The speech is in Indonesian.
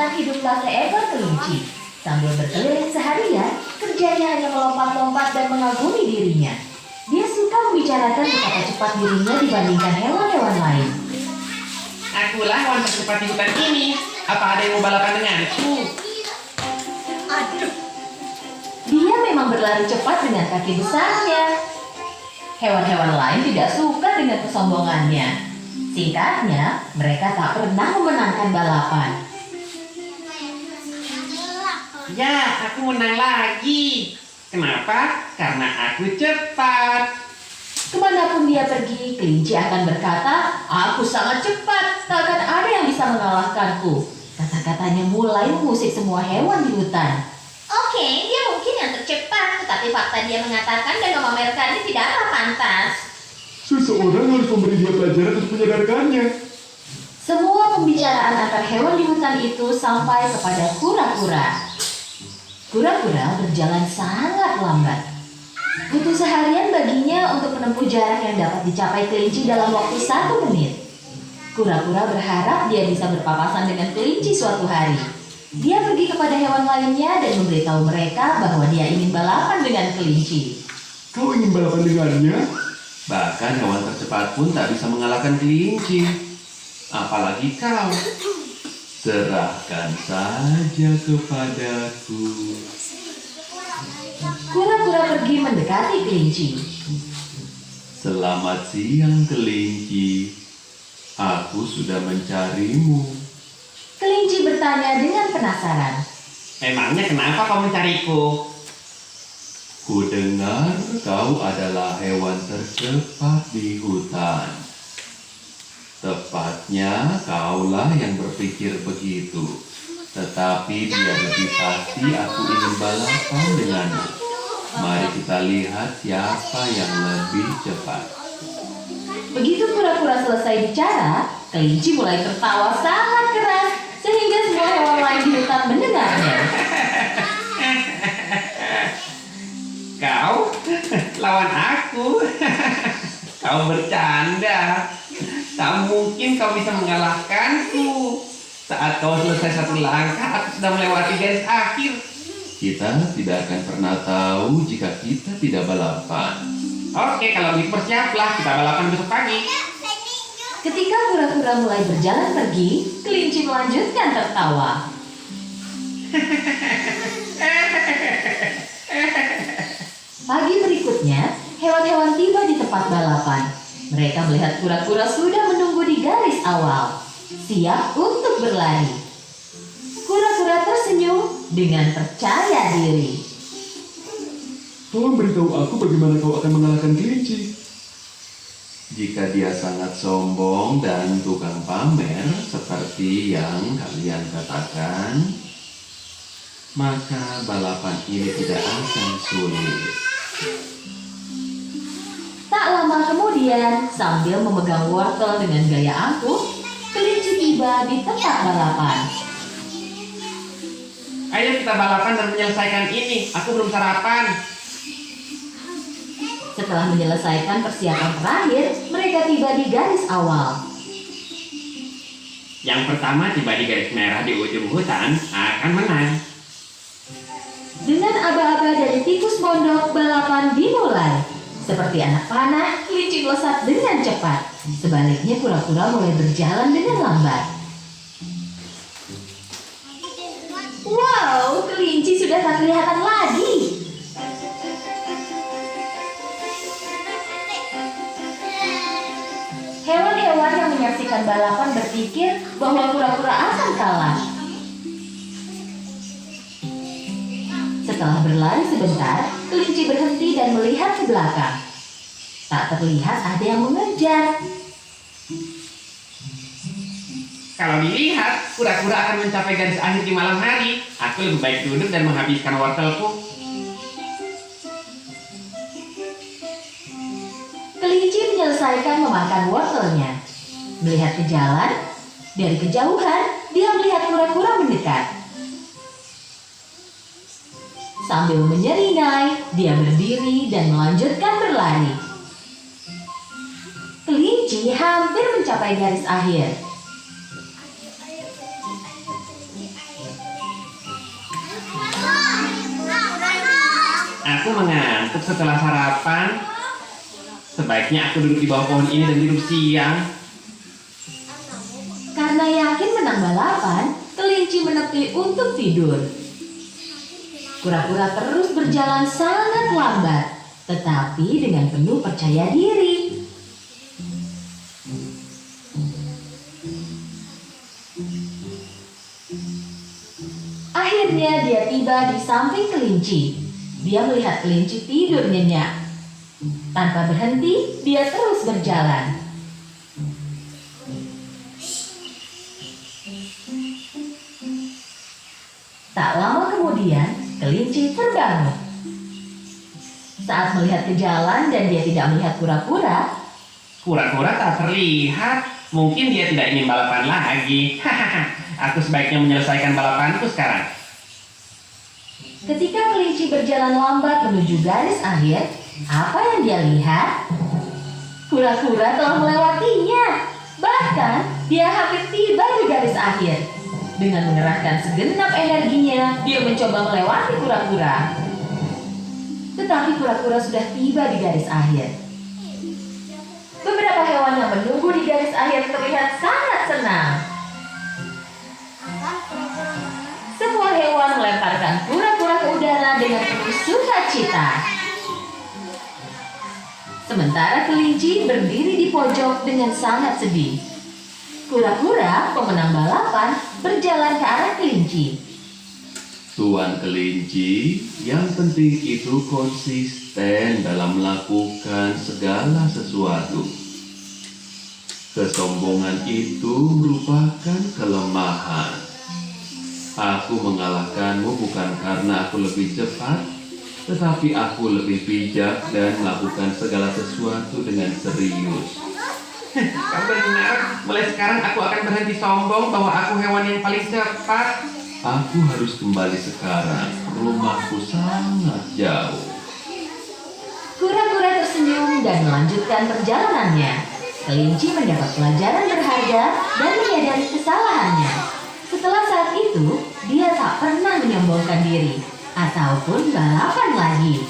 hutan hiduplah seekor kelinci. Sambil berkeliling seharian, kerjanya hanya melompat-lompat dan mengagumi dirinya. Dia suka membicarakan betapa cepat dirinya dibandingkan hewan-hewan lain. Akulah hewan tercepat di hutan ini. Apa ada yang mau balapan denganku? Aduh, Dia memang berlari cepat dengan kaki besarnya. Hewan-hewan lain tidak suka dengan kesombongannya. Singkatnya, mereka tak pernah memenangkan balapan. Ya, aku menang lagi. Kenapa? Karena aku cepat. Kemanapun dia pergi, kelinci akan berkata, "Aku sangat cepat, tak akan ada yang bisa mengalahkanku." Kata-katanya mulai mengusik semua hewan di hutan. oke, dia mungkin yang tercepat, tetapi fakta dia mengatakan dan memamerkannya tidaklah pantas. Seseorang harus memberi dia pelajaran untuk menyadarkannya. Semua pembicaraan antar hewan di hutan itu sampai kepada kura-kura. Kura-kura berjalan sangat lambat. Butuh seharian baginya untuk menempuh jarak yang dapat dicapai kelinci dalam waktu 1 menit. Kura-kura berharap dia bisa berpapasan dengan kelinci suatu hari. Dia pergi kepada hewan lainnya dan memberitahu mereka bahwa dia ingin balapan dengan kelinci. Kau ingin balapan dengannya? Bahkan hewan tercepat pun tak bisa mengalahkan kelinci. Apalagi kau. Serahkan saja kepadaku. Kura-kura pergi mendekati kelinci. Selamat siang kelinci. Aku sudah mencarimu. Kelinci bertanya dengan penasaran. Emangnya kenapa kau mencariku? Ku dengar kau adalah hewan tercepat di hutan. Tepatnya kaulah yang berpikir begitu. Tetapi biar lebih pasti aku ingin balapan denganmu. Mari kita lihat siapa yang lebih cepat. Begitu kura-kura selesai bicara, kelinci mulai tertawa sangat keras sehingga semua hewan lain di hutan mendengarnya. Kau lawan aku. Kau bercanda. Tak mungkin kau bisa mengalahkanku. Saat kau selesai satu langkah, aku sudah melewati garis akhir. Kita tidak akan pernah tahu jika kita tidak balapan. Oke, kalau begitu bersiaplah. Kita balapan besok pagi. Ketika kura-kura mulai berjalan pergi, kelinci melanjutkan tertawa. Pagi berikutnya, hewan-hewan tiba di tempat balapan. Mereka melihat kura-kura sudah menunggu di garis awal, siap untuk berlari. Kura-kura tersenyum dengan percaya diri. Tolong beritahu aku bagaimana kau akan mengalahkan kelinci. Jika dia sangat sombong dan tukang pamer seperti yang kalian katakan, maka balapan ini tidak akan sulit. Tak lama kemudian, sambil memegang wortel dengan gaya angkuh, kelinci tiba di tempat balapan. Ayo kita balapan dan menyelesaikan ini. Aku belum sarapan. Setelah menyelesaikan persiapan terakhir, mereka tiba di garis awal. Yang pertama tiba di garis merah di ujung hutan akan menang. Dengan aba-aba dari tikus mondok, balapan dimulai. Seperti anak panah, kelinci melesat dengan cepat. Sebaliknya kura-kura mulai berjalan dengan lambat. Wow, kelinci sudah tak kelihatan lagi. Hewan-hewan yang menyaksikan balapan berpikir bahwa kura-kura akan kalah. Setelah berlari sebentar, kelinci berhenti dan melihat ke belakang. Tak terlihat ada yang mengejar. Kalau dilihat, kura-kura akan mencapai garis akhir di malam hari. Aku lebih baik duduk dan menghabiskan wortelku. Kelinci menyelesaikan memakan wortelnya. Melihat ke jalan, dari kejauhan dia melihat kura-kura mendekat. Sambil menyeringai, dia berdiri dan melanjutkan berlari. Kelinci hampir mencapai garis akhir. Aku mengantuk setelah sarapan. Sebaiknya aku duduk di bawah pohon ini dan tidur siang. Karena yakin menang balapan, kelinci menepi untuk tidur. Kura-kura terus berjalan sangat lambat, tetapi dengan penuh percaya diri. Akhirnya dia tiba di samping kelinci. Dia melihat kelinci tidur nyenyak. Tanpa berhenti, dia terus berjalan. Tak lama kemudian, kelinci terbangun. Saat melihat ke jalan dan dia tidak melihat kura-kura, Kura-kura tak terlihat. Mungkin dia tidak ingin balapan lagi. Aku sebaiknya menyelesaikan balapanku sekarang. ketika kelinci berjalan lambat menuju garis akhir, apa yang dia lihat? Kura-kura telah melewatinya. Bahkan, dia hampir tiba di garis akhir. Dengan mengerahkan segenap energinya, dia mencoba melewati kura-kura. Tetapi kura-kura sudah tiba di garis akhir. Beberapa hewan yang menunggu di garis akhir terlihat sangat senang. Semua hewan melemparkan kura-kura ke udara dengan penuh sukacita. Sementara kelinci berdiri di pojok dengan sangat sedih. Kura-kura, pemenang balapan, berjalan ke arah kelinci. Tuan kelinci, yang penting itu konsisten dalam melakukan segala sesuatu. Kesombongan itu merupakan kelemahan. Aku mengalahkanmu bukan karena aku lebih cepat, tetapi aku lebih bijak dan melakukan segala sesuatu dengan serius. Kau benar. Mulai sekarang aku akan berhenti sombong bahwa aku hewan yang paling cepat. Aku harus kembali sekarang. Rumahku sangat jauh. Kura-kura tersenyum dan melanjutkan perjalanannya. Kelinci mendapat pelajaran berharga dan menyadari kesalahannya. Setelah saat itu, dia tak pernah menyombongkan diri ataupun balapan lagi.